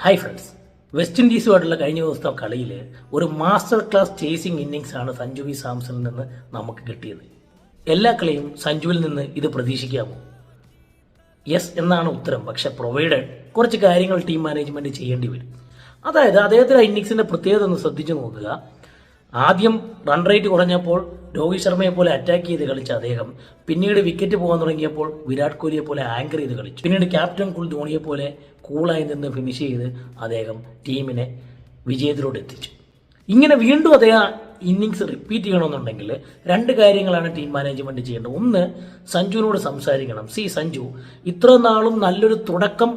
Hi friends, west ഇൻഡീസുമായിട്ടുള്ള കഴിഞ്ഞ ദിവസത്തെ കളിയിൽ ഒരു മാസ്റ്റർ ക്ലാസ് ചേസിംഗ് ഇന്നിങ്സ് ആണ് സഞ്ജു വി സാംസണിൽ നിന്ന് നമുക്ക് കിട്ടിയത്. എല്ലാ കളിയും സഞ്ജുവിൽ നിന്ന് ഇത് പ്രതീക്ഷിക്കാമോ? യെസ് എന്നാണ് ഉത്തരം. പക്ഷെ പ്രൊവൈഡഡ് കുറച്ച് കാര്യങ്ങൾ ടീം മാനേജ്മെന്റ് ചെയ്യേണ്ടി വരും. അതായത് അദ്ദേഹത്തിന്റെ ഇന്നിങ്സിന്റെ പ്രത്യേകത ഒന്ന് ശ്രദ്ധിച്ചു നോക്കുക. ആദ്യം റൺ റേറ്റ് കുറഞ്ഞപ്പോൾ രോഹിത് ശർമ്മയെ പോലെ അറ്റാക്ക് ചെയ്ത് കളിച്ച അദ്ദേഹം പിന്നീട് വിക്കറ്റ് പോകാൻ തുടങ്ങിയപ്പോൾ വിരാട് കോഹ്ലിയെ പോലെ ആങ്കർ ചെയ്ത് കളിച്ചു. പിന്നീട് ക്യാപ്റ്റൻ കുൽ ധോണിയെ പോലെ കൂളായി നിന്ന് ഫിനിഷ് ചെയ്ത് അദ്ദേഹം ടീമിനെ വിജയത്തിലോട്ട് എത്തിച്ചു. ഇങ്ങനെ വീണ്ടും അദ്ദേഹം ഇന്നിങ്സ് റിപ്പീറ്റ് ചെയ്യണമെന്നുണ്ടെങ്കിൽ രണ്ട് കാര്യങ്ങളാണ് ടീം മാനേജ്മെന്റ് ചെയ്യേണ്ടത്. ഒന്ന്, സഞ്ജുവിനോട് സംസാരിക്കണം. സഞ്ജു, ഇത്ര നാളും നല്ലൊരു തുടക്കം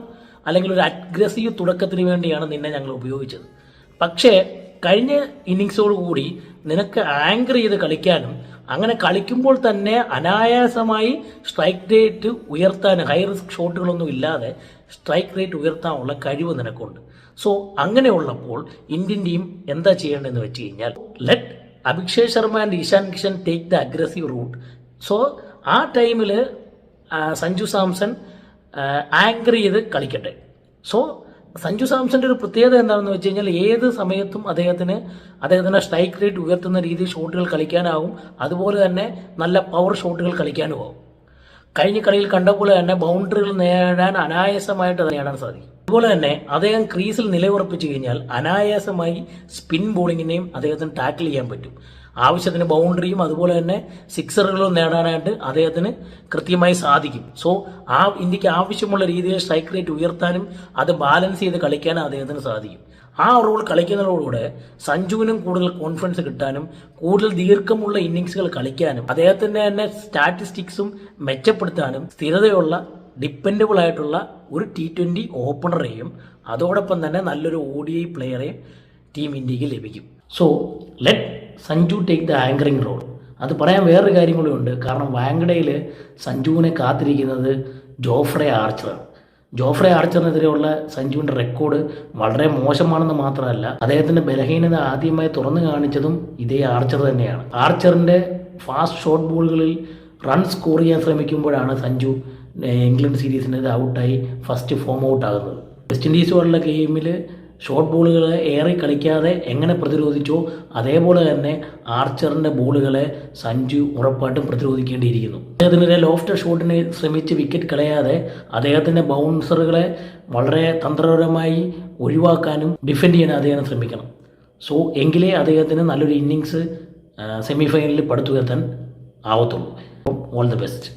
അല്ലെങ്കിൽ ഒരു അഗ്രസീവ് തുടക്കത്തിന് വേണ്ടിയാണ് നിന്നെ ഞങ്ങൾ ഉപയോഗിച്ചത്. പക്ഷേ കഴിഞ്ഞ ഇന്നിങ്സോടുകൂടി നിനക്ക് ആങ്കർ ചെയ്ത് കളിക്കാനും അങ്ങനെ കളിക്കുമ്പോൾ തന്നെ അനായാസമായി സ്ട്രൈക്ക് റേറ്റ് ഉയർത്താൻ, ഹൈ റിസ്ക് ഷോട്ടുകളൊന്നും ഇല്ലാതെ സ്ട്രൈക്ക് റേറ്റ് ഉയർത്താനുള്ള കഴിവ് നിനക്കുണ്ട്. സോ അങ്ങനെയുള്ളപ്പോൾ ഇന്ത്യൻ ടീം എന്താ ചെയ്യേണ്ടതെന്ന് വെച്ച് കഴിഞ്ഞാൽ, let Abhishek Sharma and Ishan Kishan take the aggressive route. So ആ ടൈമിൽ സഞ്ജു സാംസൺ ആങ്കർ ചെയ്ത് കളിക്കട്ടെ. സോ സഞ്ജു സാംസന്റെ ഒരു പ്രത്യേകത എന്താണെന്ന് വെച്ച് കഴിഞ്ഞാൽ, ഏത് സമയത്തും അദ്ദേഹത്തിന് സ്ട്രൈക്ക് റേറ്റ് ഉയർത്തുന്ന രീതിയിൽ ഷോട്ടുകൾ കളിക്കാനാവും. അതുപോലെ തന്നെ നല്ല പവർ ഷോട്ടുകൾ കളിക്കാനും ആവും. കഴിഞ്ഞ കളിയിൽ കണ്ട പോലെ തന്നെ ബൗണ്ടറികൾ നേടാൻ അനായാസമായിട്ട് നേടാൻ സാധിക്കും. അതുപോലെ തന്നെ അദ്ദേഹം ക്രീസിൽ നിലയുറപ്പിച്ചു കഴിഞ്ഞാൽ അനായാസമായി സ്പിൻ ബോളിങ്ങിനെയും അദ്ദേഹത്തിന് ടാക്കിൾ ചെയ്യാൻ പറ്റും. ആവശ്യത്തിന് ബൗണ്ടറിയും അതുപോലെ തന്നെ സിക്സറുകളും നേടാനായിട്ട് അദ്ദേഹത്തിന് കൃത്യമായി സാധിക്കും. സോ ഇന്ത്യക്ക് ആവശ്യമുള്ള രീതിയിൽ സ്ട്രൈക്ക് റേറ്റ് ഉയർത്താനും അത് ബാലൻസ് ചെയ്ത് കളിക്കാനും അദ്ദേഹത്തിന് സാധിക്കും. ആ റോൾ കളിക്കുന്നതോടുകൂടെ സഞ്ജുവിനും കൂടുതൽ കോൺഫിഡൻസ് കിട്ടാനും കൂടുതൽ ദീർഘമുള്ള ഇന്നിങ്സുകൾ കളിക്കാനും അദ്ദേഹത്തിന്റെ തന്നെ സ്റ്റാറ്റിസ്റ്റിക്സും മെച്ചപ്പെടുത്താനും സ്ഥിരതയുള്ള ഡിപ്പെൻഡബിൾ ആയിട്ടുള്ള ഒരു T20 ഓപ്പണറെയും അതോടൊപ്പം തന്നെ നല്ലൊരു ODI പ്ലെയറെയും ടീം ഇന്ത്യക്ക് ലഭിക്കും. So let Sanju take the anchoring role. അത് പറയാൻ വേറൊരു കാര്യം കൂടി ഉണ്ട്. കാരണം വാങ്കഡയിൽ സഞ്ജുവിനെ കാത്തിരിക്കുന്നത് ജോഫ്രെ ആർച്ചറാണ്. ജോഫ്രെ ആർച്ചറിനെതിരെയുള്ള സഞ്ജുവിൻ്റെ റെക്കോർഡ് വളരെ മോശമാണെന്ന് മാത്രമല്ല, അദ്ദേഹത്തിൻ്റെ ബലഹീനത ആദ്യമായി തുറന്നു കാണിച്ചതും ഇതേ ആർച്ചർ തന്നെയാണ്. ആർച്ചറിൻ്റെ ഫാസ്റ്റ് ഷോട്ട് ബോളുകളിൽ റൺ സ്കോർ ചെയ്യാൻ ശ്രമിക്കുമ്പോഴാണ് സഞ്ജു ഇംഗ്ലണ്ട് സീരീസിൻ്റെ ഔട്ടായി ഫസ്റ്റ് ഫോം ഔട്ട് ആകുന്നത്. വെസ്റ്റ് ഇൻഡീസുമായുള്ള ഗെയിമിൽ ഷോർട്ട് ബോളുകളെ ഏറെ കളിക്കാതെ എങ്ങനെ പ്രതിരോധിച്ചോ അതേപോലെ തന്നെ ആർച്ചറിൻ്റെ ബോളുകളെ സഞ്ജു ഉറപ്പായിട്ടും പ്രതിരോധിക്കേണ്ടിയിരിക്കുന്നു. അദ്ദേഹത്തിൻ്റെ ലോഫ്റ്റ് ഷോട്ടിന് ശ്രമിച്ച് വിക്കറ്റ് കളയാതെ അദ്ദേഹത്തിൻ്റെ ബൗൺസറുകളെ വളരെ തന്ത്രപരമായി ഒഴിവാക്കാനും ഡിഫെൻഡ് ചെയ്യാൻ അദ്ദേഹം ശ്രമിക്കണം. സോ എങ്കിലേ അദ്ദേഹത്തിന് നല്ലൊരു ഇന്നിങ്സ് സെമിഫൈനലിൽ പടുത്തുയർത്താൻ ആവത്തുള്ളൂ. All the best.